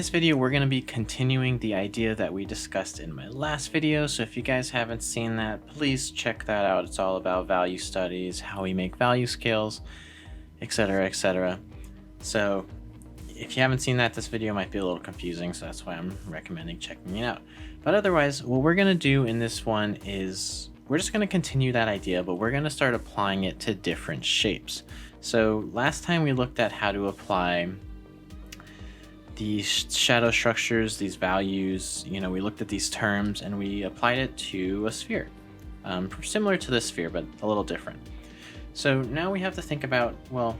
this video, we're going to be continuing the idea that we discussed in my last video. So if you guys haven't seen that, please check that out. It's all about value studies, how we make value scales, etc., etc. So if you haven't seen that, this video might be a little confusing, so that's why I'm recommending checking it out. But otherwise, what we're going to do in this one is we're just going to continue that idea, but we're going to start applying it to different shapes. So last time we looked at how to apply these shadow structures, these values, we looked at these terms and we applied it to a sphere. Similar to this sphere, but a little different. So now we have to think about, well,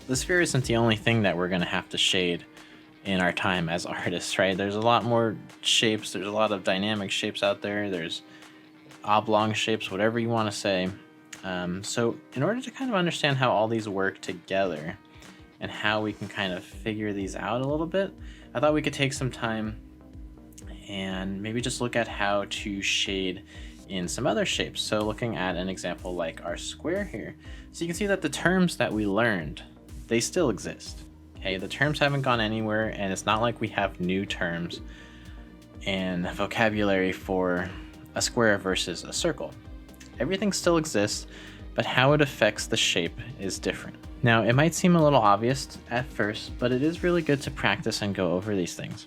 the sphere isn't the only thing that we're going to have to shade in our time as artists, right? There's a lot more shapes. There's a lot of dynamic shapes out there. There's oblong shapes, whatever you want to say. So in order to kind of understand how all these work together and how we can kind of figure these out a little bit, I thought we could take some time and maybe just look at how to shade in some other shapes. So looking at an example like our square here. So you can see that the terms that we learned, they still exist. Okay, the terms haven't gone anywhere, and it's not like we have new terms and vocabulary for a square versus a circle. Everything still exists, but how it affects the shape is different. Now, it might seem a little obvious at first, but it is really good to practice and go over these things.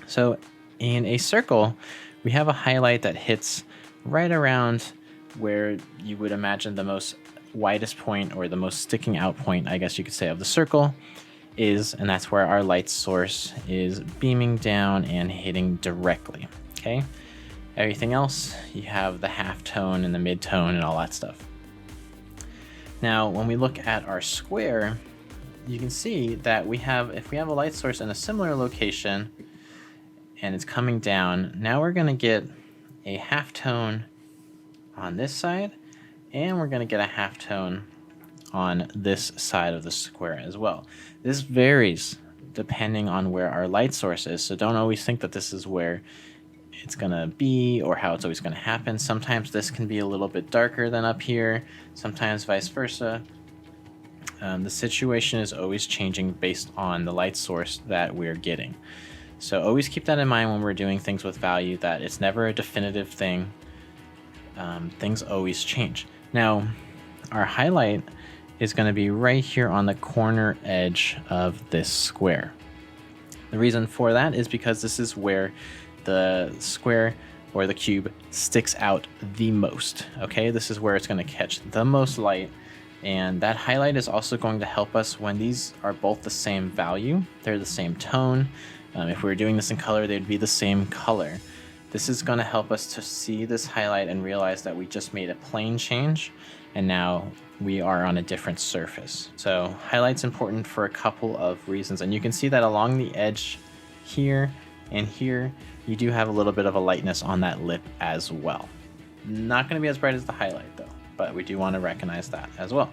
So in a circle, we have a highlight that hits right around where you would imagine the most widest point, or the most sticking out point, I guess you could say, of the circle is, and that's where our light source is beaming down and hitting directly, okay? Everything else, you have the halftone and the midtone and all that stuff. Now, when we look at our square, you can see that if we have a light source in a similar location and it's coming down, now we're going to get a halftone on this side, and we're going to get a halftone on this side of the square as well. This varies depending on where our light source is, so don't always think that this is where it's gonna be or how it's always gonna happen. Sometimes this can be a little bit darker than up here, sometimes vice versa. The situation is always changing based on the light source that we're getting. So always keep that in mind when we're doing things with value, that it's never a definitive thing. Things always change. Now, our highlight is going to be right here on the corner edge of this square. The reason for that is because this is where the square or the cube sticks out the most. Okay, this is where it's going to catch the most light, and that highlight is also going to help us when these are both the same value, they're the same tone. If we were doing this in color, they'd be the same color. This is going to help us to see this highlight and realize that we just made a plane change, and now we are on a different surface. So highlight's important for a couple of reasons, and you can see that along the edge here and here, you do have a little bit of a lightness on that lip as well. Not going to be as bright as the highlight though, but we do want to recognize that as well.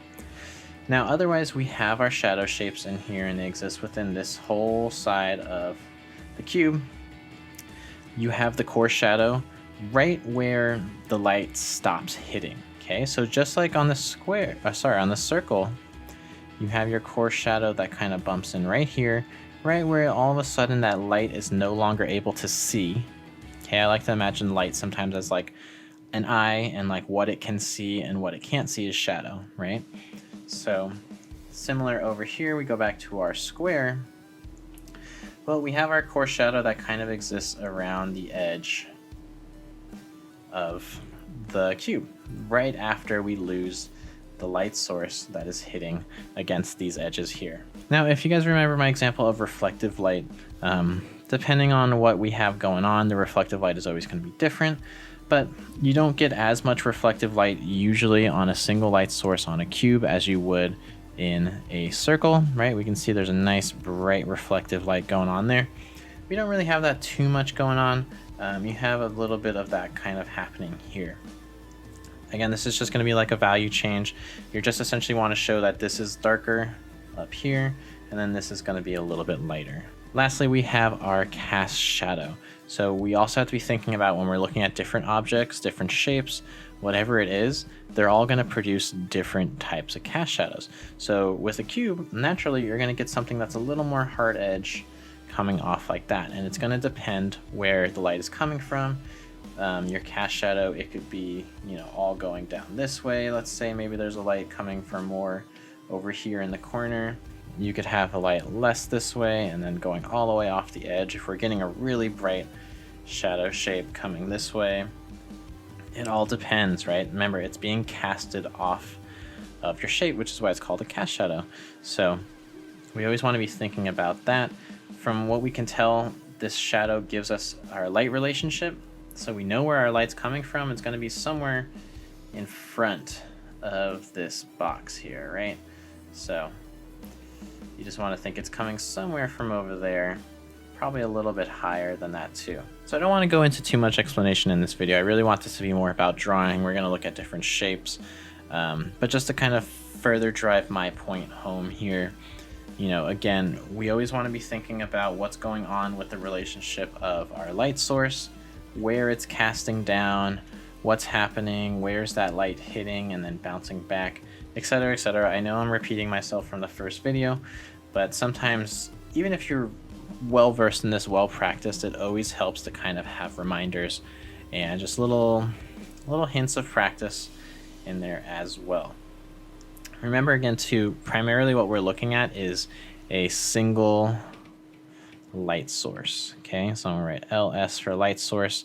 Now, otherwise, we have our shadow shapes in here, and they exist within this whole side of the cube. You have the core shadow right where the light stops hitting. Okay, so just like on the on the circle, you have your core shadow that kind of bumps in right here, right where all of a sudden that light is no longer able to see. Okay, I like to imagine light sometimes as like an eye, and like what it can see and what it can't see is shadow, right? So similar over here, we go back to our square. Well, we have our core shadow that kind of exists around the edge of the cube, right after we lose the light source that is hitting against these edges here. Now, if you guys remember my example of reflective light, depending on what we have going on, the reflective light is always going to be different, but you don't get as much reflective light usually on a single light source on a cube as you would in a circle, right? We can see there's a nice bright reflective light going on there. We don't really have that too much going on. You have a little bit of that kind of happening here. Again, this is just going to be like a value change. You just essentially want to show that this is darker up here, and then this is going to be a little bit lighter. Lastly, we have our cast shadow. So we also have to be thinking about, when we're looking at different objects, different shapes, whatever it is, they're all going to produce different types of cast shadows. So with a cube, naturally, you're going to get something that's a little more hard edge, coming off like that. And it's going to depend where the light is coming from. Your cast shadow, it could be, you know, all going down this way. Let's say maybe there's a light coming from more over here in the corner. You could have a light less this way and then going all the way off the edge. If we're getting a really bright shadow shape coming this way, it all depends, right? Remember, it's being casted off of your shape, which is why it's called a cast shadow. So we always want to be thinking about that. From what we can tell, this shadow gives us our light relationship. So we know where our light's coming from. It's going to be somewhere in front of this box here, right? So you just want to think it's coming somewhere from over there, probably a little bit higher than that too. So I don't want to go into too much explanation in this video. I really want this to be more about drawing. We're going to look at different shapes. But just to kind of further drive my point home here, you know, again, we always want to be thinking about what's going on with the relationship of our light source, where it's casting down, what's happening, where's that light hitting and then bouncing back, etc., etc. I know I'm repeating myself from the first video, but sometimes, even if you're well versed in this, well practiced, it always helps to kind of have reminders and just little hints of practice in there as well. Remember again too, primarily what we're looking at is a single light source. Okay, so I'm gonna write LS for light source.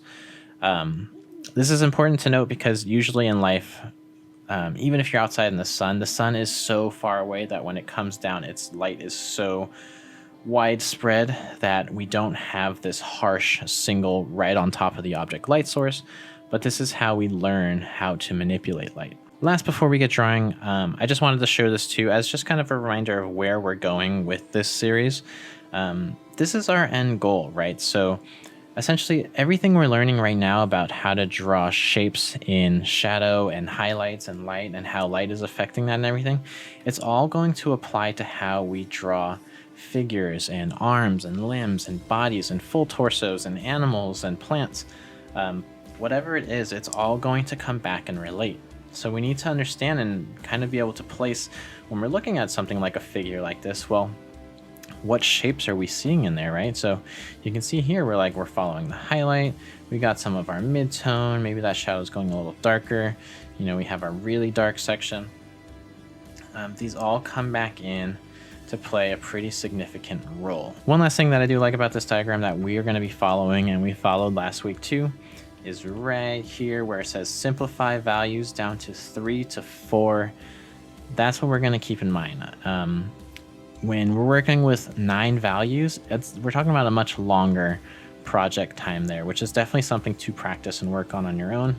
This is important to note because usually in life, even if you're outside in the sun is so far away that when it comes down, its light is so widespread that we don't have this harsh single right on top of the object light source. But this is how we learn how to manipulate light. Last, before we get drawing, I just wanted to show this too as just kind of a reminder of where we're going with this series. This is our end goal, right? So essentially everything we're learning right now about how to draw shapes in shadow and highlights and light and how light is affecting that and everything, it's all going to apply to how we draw figures and arms and limbs and bodies and full torsos and animals and plants. Whatever it is, it's all going to come back and relate. So we need to understand and kind of be able to place, when we're looking at something like a figure like this, well, what shapes are we seeing in there, right? So you can see here, we're following the highlight. We got some of our mid-tone, maybe that shadow is going a little darker. You know, we have our really dark section. These all come back in to play a pretty significant role. One last thing that I do like about this diagram that we are going to be following, and we followed last week too, is right here where it says simplify values down to 3 to 4. That's what we're going to keep in mind. When we're working with 9 values, we're talking about a much longer project time there, which is definitely something to practice and work on your own.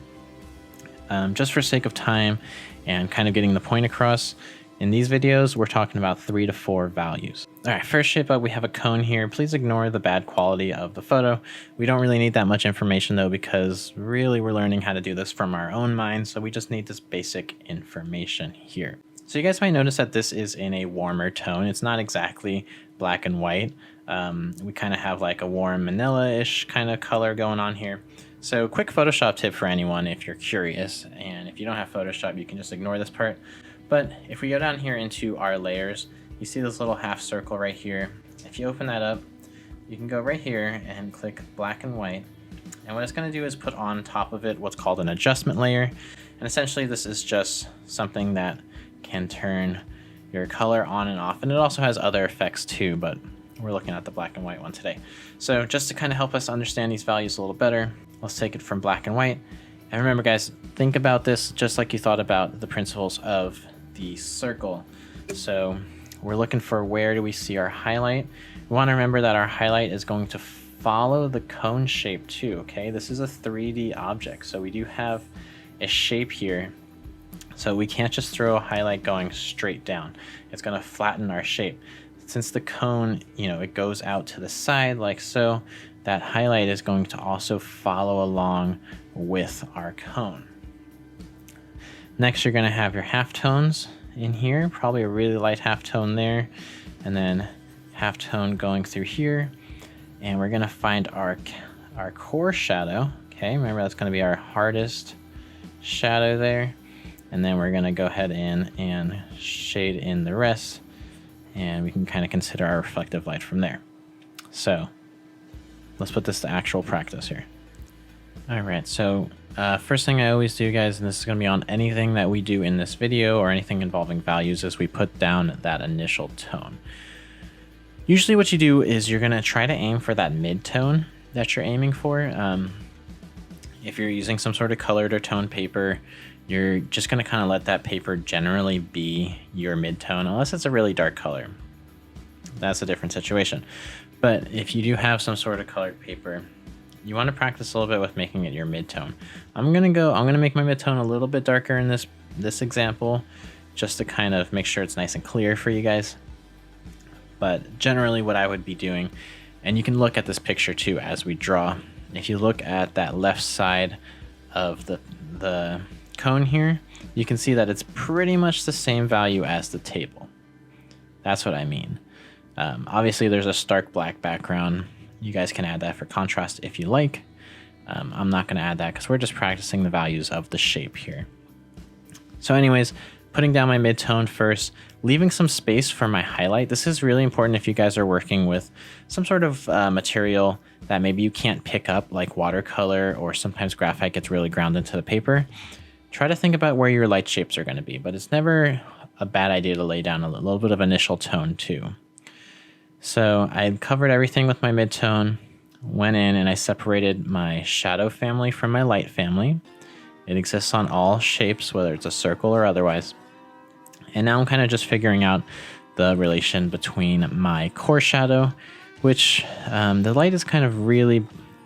Just for sake of time and kind of getting the point across, in these videos, we're talking about 3 to 4 values. All right, first shape up, we have a cone here. Please ignore the bad quality of the photo. We don't really need that much information though, because really we're learning how to do this from our own mind. So we just need this basic information here. So you guys might notice that this is in a warmer tone. It's not exactly black and white. We kind of have like a warm manila-ish kind of color going on here. So quick Photoshop tip for anyone if you're curious, and if you don't have Photoshop, you can just ignore this part. But if we go down here into our layers, you see this little half circle right here. If you open that up, you can go right here and click black and white. And what it's going to do is put on top of it what's called an adjustment layer. And essentially this is just something that can turn your color on and off. And it also has other effects too, but we're looking at the black and white one today. So just to kind of help us understand these values a little better, let's take it from black and white. And remember guys, think about this just like you thought about the principles of the circle. So we're looking for, where do we see our highlight? We want to remember that our highlight is going to follow the cone shape too, okay? This is a 3D object, so we do have a shape here. So we can't just throw a highlight going straight down. It's going to flatten our shape. Since the cone, you know, it goes out to the side like so, that highlight is going to also follow along with our cone. Next, you're going to have your halftones in here, probably a really light halftone there, and then halftone going through here. And we're going to find our core shadow. Okay, remember that's going to be our hardest shadow there. And then we're going to go ahead in and shade in the rest, and we can kind of consider our reflective light from there. So let's put this to actual practice here. All right, so first thing I always do, guys, and this is going to be on anything that we do in this video or anything involving values, is we put down that initial tone. Usually what you do is you're going to try to aim for that mid-tone that you're aiming for. If you're using some sort of colored or toned paper, you're just going to kind of let that paper generally be your mid-tone, unless it's a really dark color. That's a different situation. But if you do have some sort of colored paper, you want to practice a little bit with making it your mid-tone. I'm gonna make my mid-tone a little bit darker in this example, just to kind of make sure it's nice and clear for you guys. But generally what I would be doing, and you can look at this picture too as we draw. If you look at that left side of the cone here, you can see that it's pretty much the same value as the table. That's what I mean. Obviously there's a stark black background. You guys can add that for contrast if you like. I'm not going to add that because we're just practicing the values of the shape here. So anyways, putting down my mid-tone first, leaving some space for my highlight. This is really important if you guys are working with some sort of material that maybe you can't pick up, like watercolor, or sometimes graphite gets really ground into the paper. Try to think about where your light shapes are going to be, but it's never a bad idea to lay down a little bit of initial tone too. So I covered everything with my mid-tone, went in and I separated my shadow family from my light family. It exists on all shapes, whether it's a circle or otherwise. And now I'm kind of just figuring out the relation between my core shadow, which the light is kind of really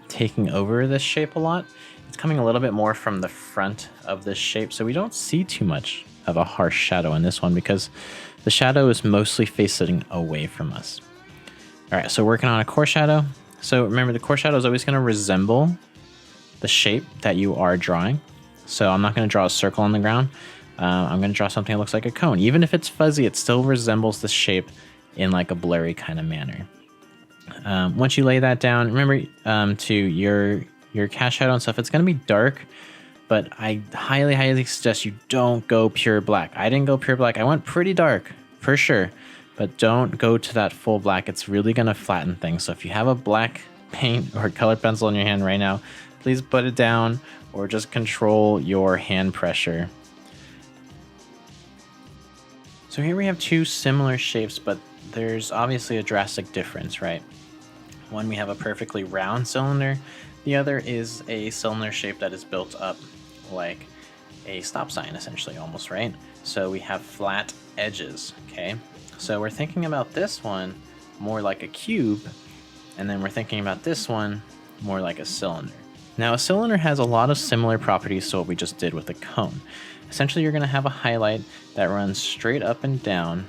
taking over this shape a lot. It's coming a little bit more from the front of this shape, so we don't see too much of a harsh shadow in this one because the shadow is mostly facing away from us. All right, so working on a core shadow. So remember, the core shadow is always going to resemble the shape that you are drawing. So I'm not going to draw a circle on the ground. I'm going to draw something that looks like a cone. Even if it's fuzzy, it still resembles the shape in like a blurry kind of manner. Once you lay that down, remember to your cast shadow and stuff, it's going to be dark, but I highly, highly suggest you don't go pure black. I didn't go pure black. I went pretty dark for sure. But don't go to that full black. It's really going to flatten things. So if you have a black paint or colored pencil in your hand right now, please put it down or just control your hand pressure. So here we have two similar shapes, but there's obviously a drastic difference, right? One, we have a perfectly round cylinder. The other is a cylinder shape that is built up like a stop sign, essentially, almost, right? So we have flat edges, okay? So we're thinking about this one more like a cube, and then we're thinking about this one more like a cylinder. Now, a cylinder has a lot of similar properties to what we just did with a cone. Essentially, you're going to have a highlight that runs straight up and down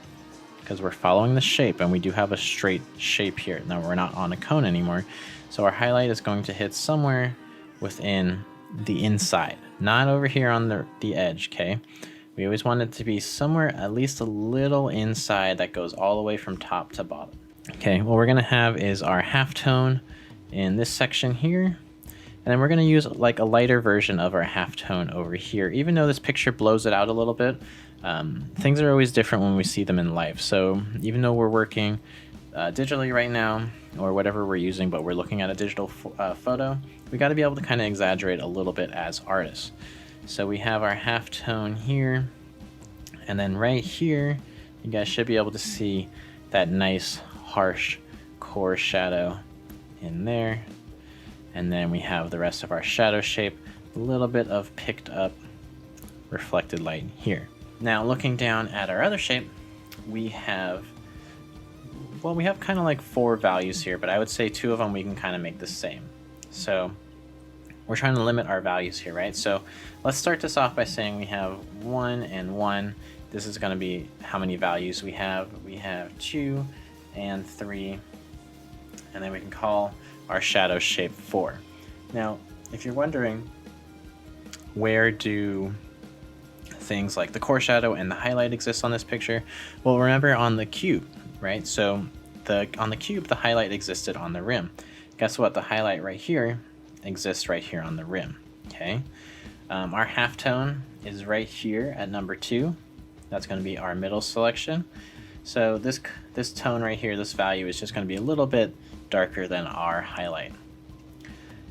because we're following the shape, and we do have a straight shape here. Now, we're not on a cone anymore, so our highlight is going to hit somewhere within the inside, not over here on the edge, okay? We always want it to be somewhere at least a little inside that goes all the way from top to bottom. Okay, what we're gonna have is our halftone in this section here, and then we're gonna use like a lighter version of our halftone over here. Even though this picture blows it out a little bit, things are always different when we see them in life. So even though we're working digitally right now, or whatever we're using, but we're looking at a digital photo, we gotta be able to kind of exaggerate a little bit as artists. So we have our halftone here, and then right here, you guys should be able to see that nice harsh core shadow in there. And then we have the rest of our shadow shape, a little bit of picked up reflected light here. Now looking down at our other shape, we have kind of like 4 values here, but I would say 2 of them we can kind of make the same. So we're trying to limit our values here, right? So let's start this off by saying we have 1 and 1. This is going to be how many values we have. We have 2 and 3, and then we can call our shadow shape 4. Now, if you're wondering where do things like the core shadow and the highlight exist on this picture, well, remember on the cube, right? So on the cube, the highlight existed on the rim. Guess what? The highlight right here exists right here on the rim, okay? Our halftone is right here at number 2. That's going to be our middle selection. So this tone right here, this value is just going to be a little bit darker than our highlight.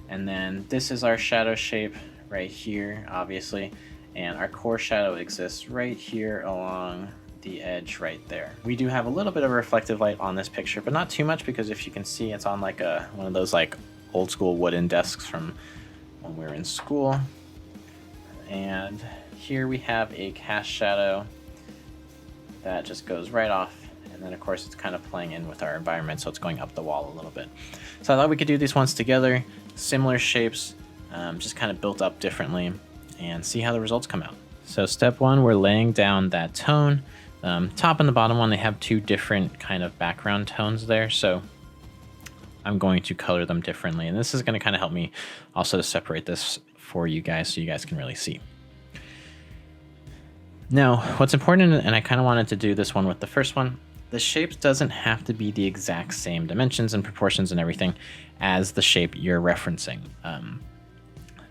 And then this is our shadow shape right here, obviously, and our core shadow exists right here along the edge right there. We do have a little bit of a reflective light on this picture, but not too much, because if you can see, it's on like one of those like old school wooden desks from when we were in school. And here we have a cast shadow that just goes right off, and then of course it's kind of playing in with our environment, so it's going up the wall a little bit. So I thought we could do these ones together, similar shapes, just kind of built up differently, and see how the results come out. So step one, we're laying down that tone. Top and the bottom one, they have two different kind of background tones there, so I'm going to color them differently, and this is going to kind of help me also to separate this for you guys so you guys can really see. Now, what's important, and I kind of wanted to do this one with the first one, the shapes doesn't have to be the exact same dimensions and proportions and everything as the shape you're referencing.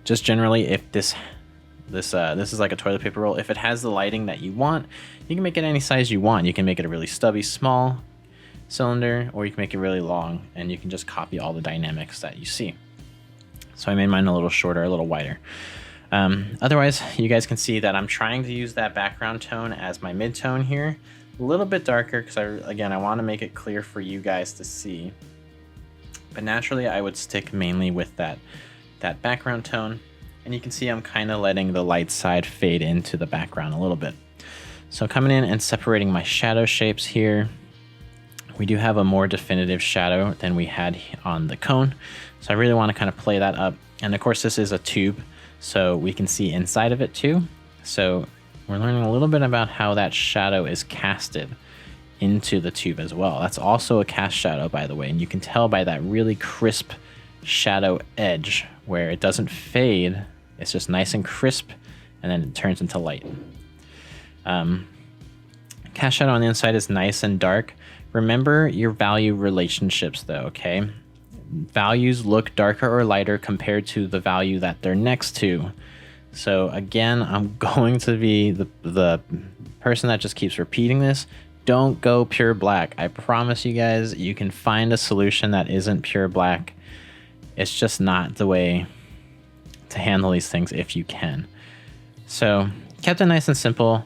Just generally, if this is like a toilet paper roll, if it has the lighting that you want, you can make it any size you want. You can make it a really stubby small cylinder, or you can make it really long, and you can just copy all the dynamics that you see. So I made mine a little shorter, a little wider. Otherwise, you guys can see that I'm trying to use that background tone as my mid-tone here. A little bit darker, because I want to make it clear for you guys to see. But naturally, I would stick mainly with that background tone. And you can see I'm kind of letting the light side fade into the background a little bit. So coming in and separating my shadow shapes here. We do have a more definitive shadow than we had on the cone. So I really want to kind of play that up. And of course, this is a tube, so we can see inside of it too. So we're learning a little bit about how that shadow is casted into the tube as well. That's also a cast shadow, by the way, and you can tell by that really crisp shadow edge where it doesn't fade. It's just nice and crisp, and then it turns into light. Cast shadow on the inside is nice and dark. Remember your value relationships though, okay? Values look darker or lighter compared to the value that they're next to. So again, I'm going to be the person that just keeps repeating this. Don't go pure black. I promise you guys, you can find a solution that isn't pure black. It's just not the way to handle these things if you can. So kept it nice and simple.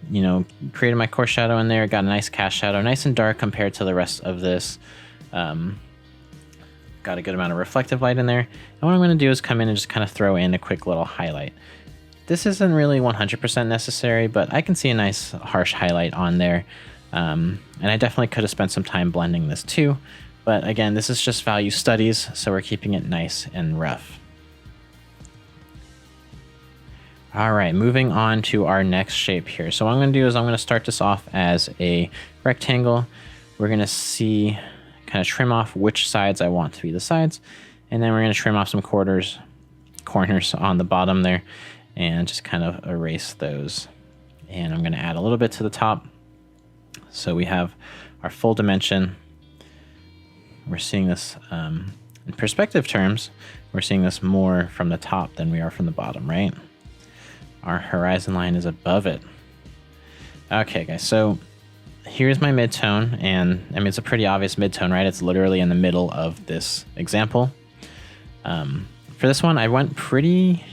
You know, created my core shadow in there, got a nice cast shadow, nice and dark compared to the rest of this. Got a good amount of reflective light in there. And what I'm going to do is come in and just kind of throw in a quick little highlight. This isn't really 100% necessary, but I can see a nice harsh highlight on there. And I definitely could have spent some time blending this too. But again, this is just value studies, so we're keeping it nice and rough. All right, moving on to our next shape here. So what I'm going to do is I'm going to start this off as a rectangle. We're going to see, kind of trim off which sides I want to be the sides. And then we're going to trim off some corners on the bottom there and just kind of erase those. And I'm going to add a little bit to the top. So we have our full dimension. We're seeing this in perspective terms, we're seeing this more from the top than we are from the bottom, right? Our horizon line is above it. Okay, guys, so here's my midtone, and I mean, it's a pretty obvious midtone, right? It's literally in the middle of this example. For this one, I went pretty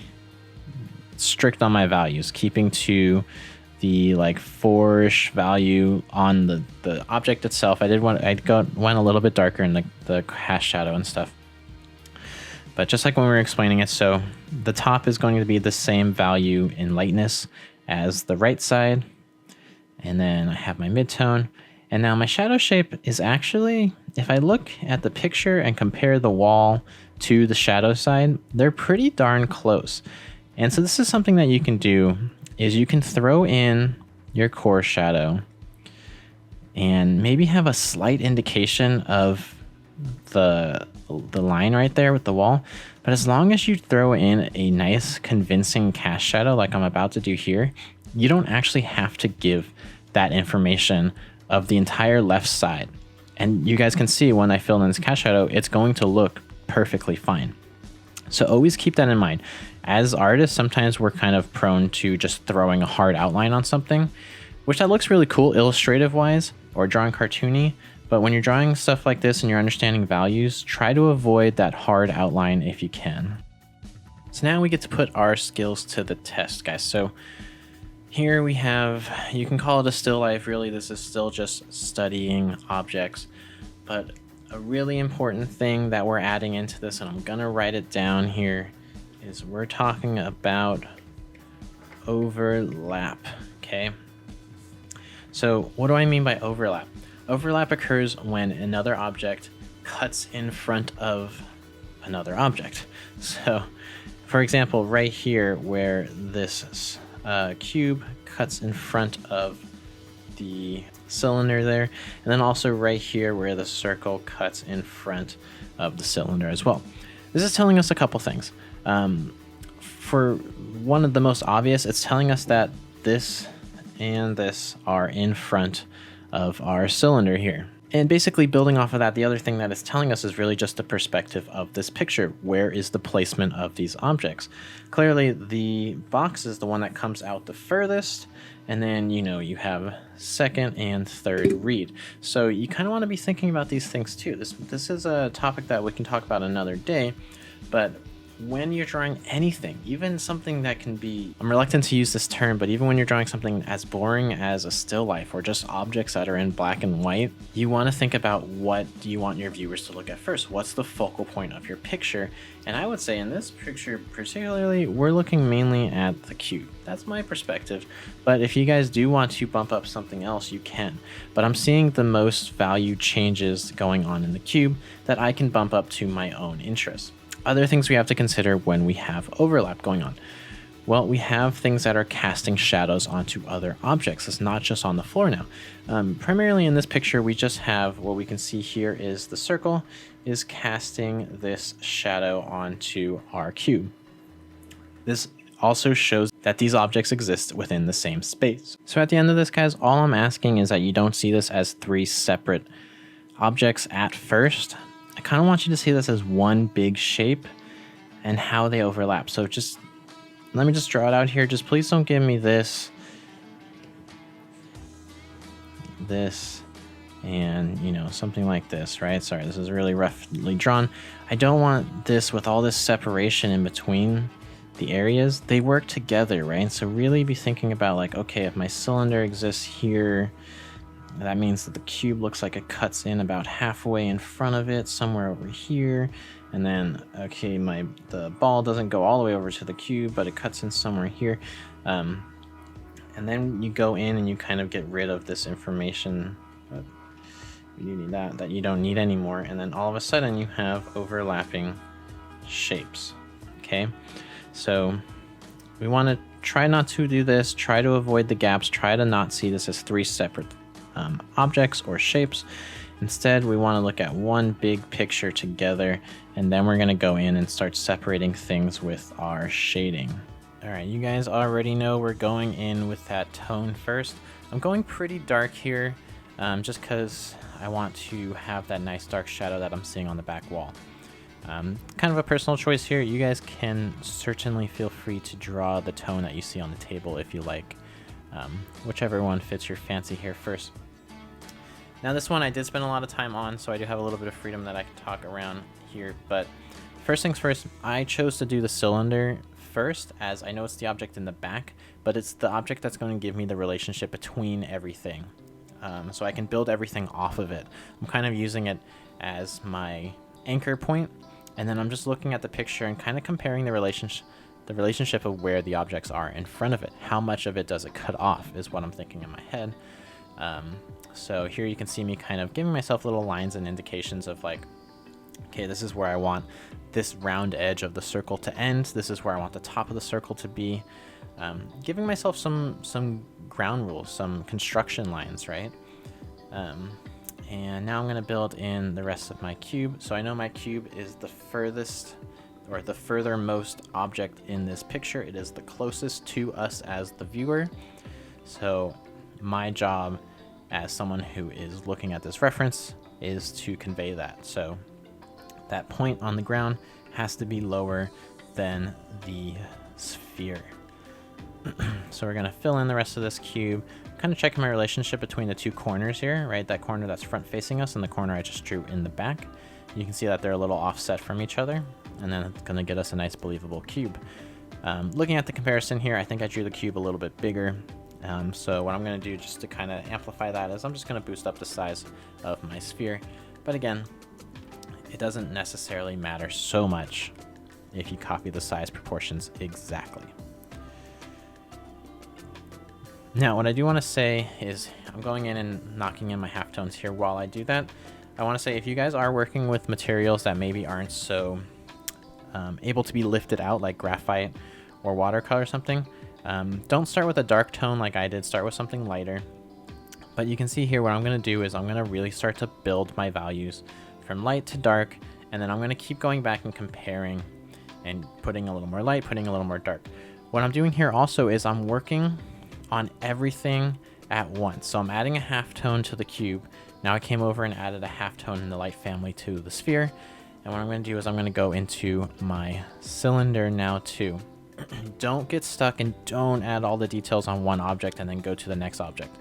strict on my values, keeping to the like 4-ish value on the object itself. I went a little bit darker in the cast shadow and stuff. But just like when we were explaining it, so the top is going to be the same value in lightness as the right side. And then I have my midtone. And now my shadow shape is actually, if I look at the picture and compare the wall to the shadow side, they're pretty darn close. And so this is something that you can do, is you can throw in your core shadow and maybe have a slight indication of the line right there with the wall. But as long as you throw in a nice convincing cast shadow like I'm about to do here, you don't actually have to give that information of the entire left side. And you guys can see when I fill in this cast shadow, it's going to look perfectly fine. So always keep that in mind. As artists, sometimes we're kind of prone to just throwing a hard outline on something, which that looks really cool illustrative wise or drawing cartoony, But when you're drawing stuff like this and you're understanding values, try to avoid that hard outline if you can. So now we get to put our skills to the test, guys. So here we have, you can call it a still life. Really, this is still just studying objects. But a really important thing that we're adding into this, and I'm gonna write it down here, is we're talking about overlap, okay? So what do I mean by overlap? Overlap occurs when another object cuts in front of another object. So for example, right here where this cube cuts in front of the cylinder there, and then also right here where the circle cuts in front of the cylinder as well. This is telling us a couple things. For one of the most obvious, it's telling us that this and this are in front of our cylinder here. And basically building off of that, the other thing that it's telling us is really just the perspective of this picture. Where is the placement of these objects? Clearly the box is the one that comes out the furthest, and then you have second and third read. So you kind of want to be thinking about these things too. This is a topic that we can talk about another day, but when you're drawing anything, even something that can be, I'm reluctant to use this term, but even when you're drawing something as boring as a still life or just objects that are in black and white, you want to think about what do you want your viewers to look at first? What's the focal point of your picture? And I would say in this picture particularly, we're looking mainly at the cube. That's my perspective. But if you guys do want to bump up something else, you can. But I'm seeing the most value changes going on in the cube that I can bump up to my own interests. Other things we have to consider when we have overlap going on. Well, we have things that are casting shadows onto other objects. It's not just on the floor now. Primarily in this picture, we just have what we can see here is the circle is casting this shadow onto our cube. This also shows that these objects exist within the same space. So at the end of this, guys, all I'm asking is that you don't see this as three separate objects at first. I kind of want you to see this as one big shape and how they overlap. So just let me just draw it out here. Just please don't give me this, and something like this, right? Sorry, this is really roughly drawn. I don't want this with all this separation in between the areas. They work together, right? So really be thinking about like, okay, if my cylinder exists here, that means that the cube looks like it cuts in about halfway in front of it, somewhere over here. And then, okay, the ball doesn't go all the way over to the cube, but it cuts in somewhere here. And then you go in and you kind of get rid of this information. You need that you don't need anymore. And then all of a sudden you have overlapping shapes, okay? So we want to try not to do this, try to avoid the gaps, try to not see this as three separate objects or shapes. Instead, we want to look at one big picture together, and then we're going to go in and start separating things with our shading. All right, you guys already know we're going in with that tone first. I'm going pretty dark here just because I want to have that nice dark shadow that I'm seeing on the back wall. Kind of a personal choice here. You guys can certainly feel free to draw the tone that you see on the table if you like. Whichever one fits your fancy here first. Now this one I did spend a lot of time on, so I do have a little bit of freedom that I can talk around here. But first things first, I chose to do the cylinder first, as I know it's the object in the back, but it's the object that's going to give me the relationship between everything. So I can build everything off of it. I'm kind of using it as my anchor point, and then I'm just looking at the picture and kind of comparing the relationship of where the objects are in front of it. How much of it does it cut off is what I'm thinking in my head. So here you can see me kind of giving myself little lines and indications of like, okay, this is where I want this round edge of the circle to end. This is where I want the top of the circle to be. Giving myself some ground rules, some construction lines, right? And now I'm going to build in the rest of my cube. So I know my cube is the furthest or the furthermost object in this picture. It is the closest to us as the viewer. So my job as someone who is looking at this reference is to convey that. So that point on the ground has to be lower than the sphere. So we're going to fill in the rest of this cube, kind of checking my relationship between the two corners here, right? That corner that's front facing us and the corner I just drew in the back. You can see that they're a little offset from each other, and then it's going to get us a nice believable cube. Looking at the comparison here, I think I drew the cube a little bit bigger. So what I'm going to do just to kind of amplify that is I'm just going to boost up the size of my sphere. But again, it doesn't necessarily matter so much if you copy the size proportions exactly. Now, what I do want to say is I'm going in and knocking in my halftones here while I do that. I want to say if you guys are working with materials that maybe aren't so able to be lifted out, like graphite or watercolor or something, don't start with a dark tone like I did. Start with something lighter. But you can see here what I'm going to do is I'm going to really start to build my values from light to dark, and then I'm going to keep going back and comparing and putting a little more light, putting a little more dark. What I'm doing here also is I'm working on everything at once. So I'm adding a halftone to the cube. Now I came over and added a halftone in the light family to the sphere. And what I'm going to do is I'm going to go into my cylinder now too. Don't get stuck and don't add all the details on one object and then go to the next object.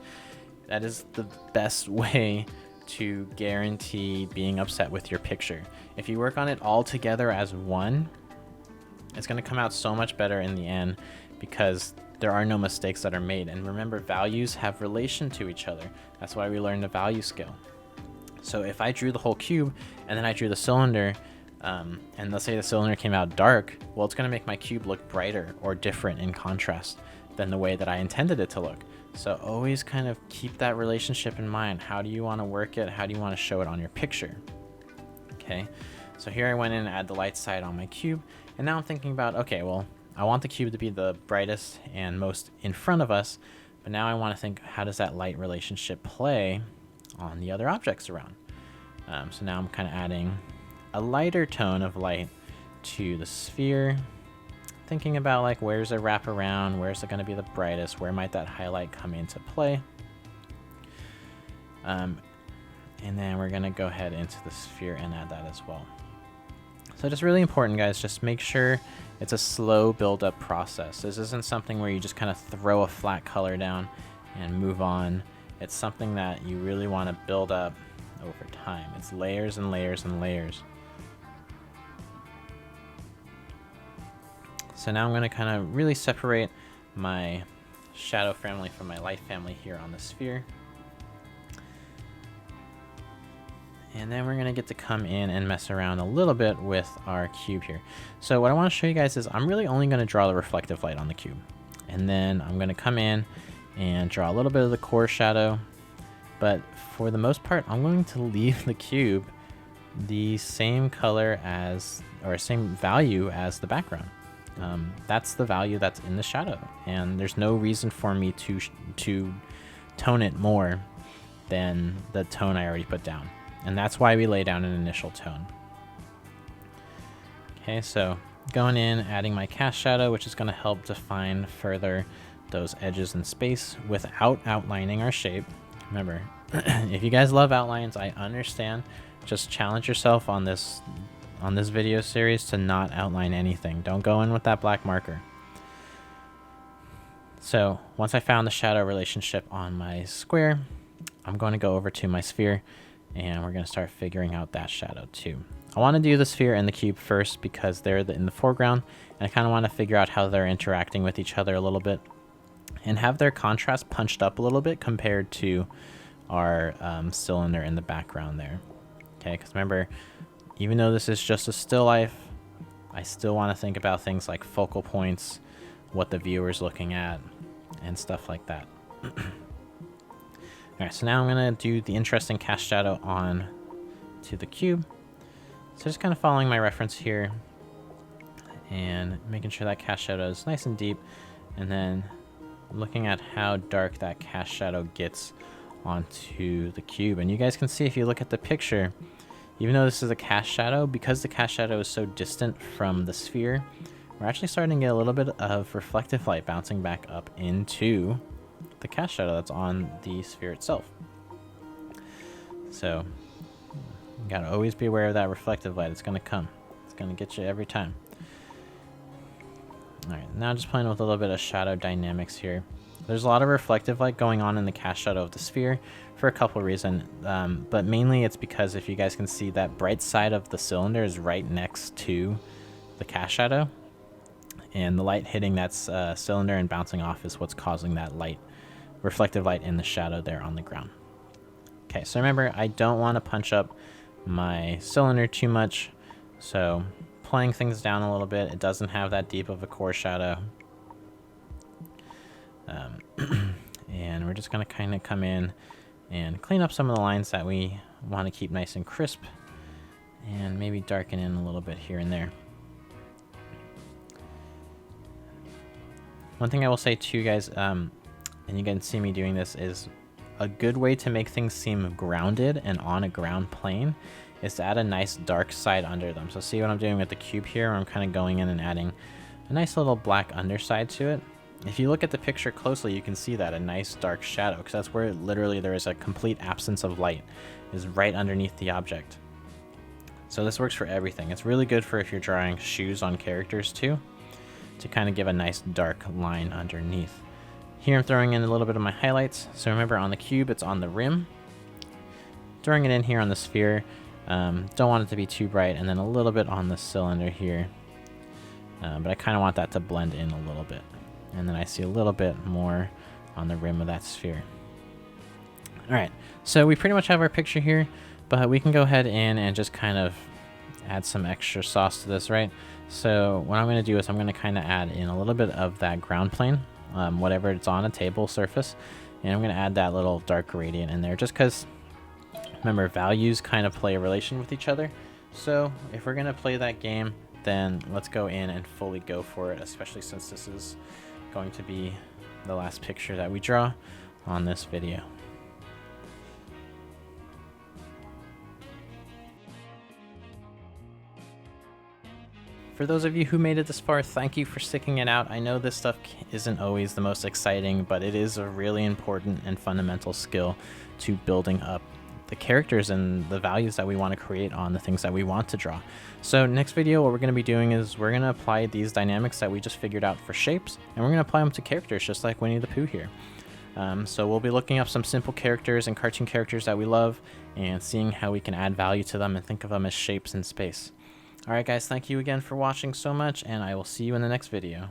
That is the best way to guarantee being upset with your picture. If you work on it all together as one, it's going to come out so much better in the end because there are no mistakes that are made. And remember, values have relation to each other. That's why we learned the value scale. So if I drew the whole cube and then I drew the cylinder, and let's say the cylinder came out dark, well, it's going to make my cube look brighter or different in contrast than the way that I intended it to look. So always kind of keep that relationship in mind. How do you want to work it? How do you want to show it on your picture? Okay, so here I went in and add the light side on my cube, and now I'm thinking about, okay, well, I want the cube to be the brightest and most in front of us, but now I want to think, how does that light relationship play on the other objects around? So now I'm kind of adding a lighter tone of light to the sphere, thinking about like where's it wrap around, where's it going to be the brightest, where might that highlight come into play. And then we're going to go ahead into the sphere and add that as well. So just really important, guys, just make sure it's a slow build-up process. This isn't something where you just kind of throw a flat color down and move on. It's something that you really want to build up over time. It's layers and layers and layers. So now I'm going to kind of really separate my shadow family from my light family here on the sphere. And then we're going to get to come in and mess around a little bit with our cube here. So what I want to show you guys is I'm really only going to draw the reflective light on the cube. And then I'm going to come in and draw a little bit of the core shadow. But for the most part, I'm going to leave the cube the same color as, or same value as the background. That's the value that's in the shadow. And there's no reason for me to tone it more than the tone I already put down. And that's why we lay down an initial tone. Okay, so going in, adding my cast shadow, which is going to help define further those edges in space without outlining our shape. Remember, if you guys love outlines, I understand. Just challenge yourself on this video series to not outline anything. Don't go in with that black marker. So once I found the shadow relationship on my square, I'm going to go over to my sphere and we're going to start figuring out that shadow too. I want to do the sphere and the cube first because they're in the foreground, and I kind of want to figure out how they're interacting with each other a little bit and have their contrast punched up a little bit compared to our cylinder in the background there. Okay, because remember, even though this is just a still life, I still want to think about things like focal points, what the viewer's looking at, and stuff like that. Alright, so now I'm going to do the interesting cast shadow on to the cube. So just kind of following my reference here and making sure that cast shadow is nice and deep, and then looking at how dark that cast shadow gets onto the cube. And you guys can see if you look at the picture, even though this is a cast shadow, because the cast shadow is so distant from the sphere, we're actually starting to get a little bit of reflective light bouncing back up into the cast shadow that's on the sphere itself. So you gotta always be aware of that reflective light. It's gonna come. It's gonna get you every time. Alright, now just playing with a little bit of shadow dynamics here. There's a lot of reflective light going on in the cast shadow of the sphere for a couple of reasons, but mainly it's because if you guys can see, that bright side of the cylinder is right next to the cast shadow, and the light hitting that cylinder and bouncing off is what's causing that light, reflective light in the shadow there on the ground. Okay, so remember, I don't want to punch up my cylinder too much, so playing things down a little bit. It doesn't have that deep of a core shadow. And we're just going to kind of come in and clean up some of the lines that we want to keep nice and crisp, and maybe darken in a little bit here and there. One thing I will say to you guys, and you can see me doing this, is a good way to make things seem grounded and on a ground plane is to add a nice dark side under them. So see what I'm doing with the cube here? I'm kind of going in and adding a nice little black underside to it. If you look at the picture closely, you can see that a nice dark shadow, because that's where literally there is a complete absence of light, is right underneath the object. So this works for everything. It's really good for if you're drawing shoes on characters too, to kind of give a nice dark line underneath. Here I'm throwing in a little bit of my highlights. So remember, on the cube, it's on the rim. Throwing it in here on the sphere. Don't want it to be too bright, and then a little bit on the cylinder here. But I kind of want that to blend in a little bit. And then I see a little bit more on the rim of that sphere. Alright, so we pretty much have our picture here, but we can go ahead in and just kind of add some extra sauce to this, right? So what I'm going to do is I'm going to kind of add in a little bit of that ground plane, whatever it's on, a table surface, and I'm going to add that little dark gradient in there, just because, remember, values kind of play a relation with each other. So if we're going to play that game, then let's go in and fully go for it, especially since this is going to be the last picture that we draw on this video. For those of you who made it this far, thank you for sticking it out. I know this stuff isn't always the most exciting, but it is a really important and fundamental skill to building up the characters and the values that we want to create on the things that we want to draw. So next video, what we're going to be doing is we're going to apply these dynamics that we just figured out for shapes, and we're going to apply them to characters, just like Winnie the Pooh here. So we'll be looking up some simple characters and cartoon characters that we love, and seeing how we can add value to them and think of them as shapes in space. Alright guys, thank you again for watching so much, and I will see you in the next video.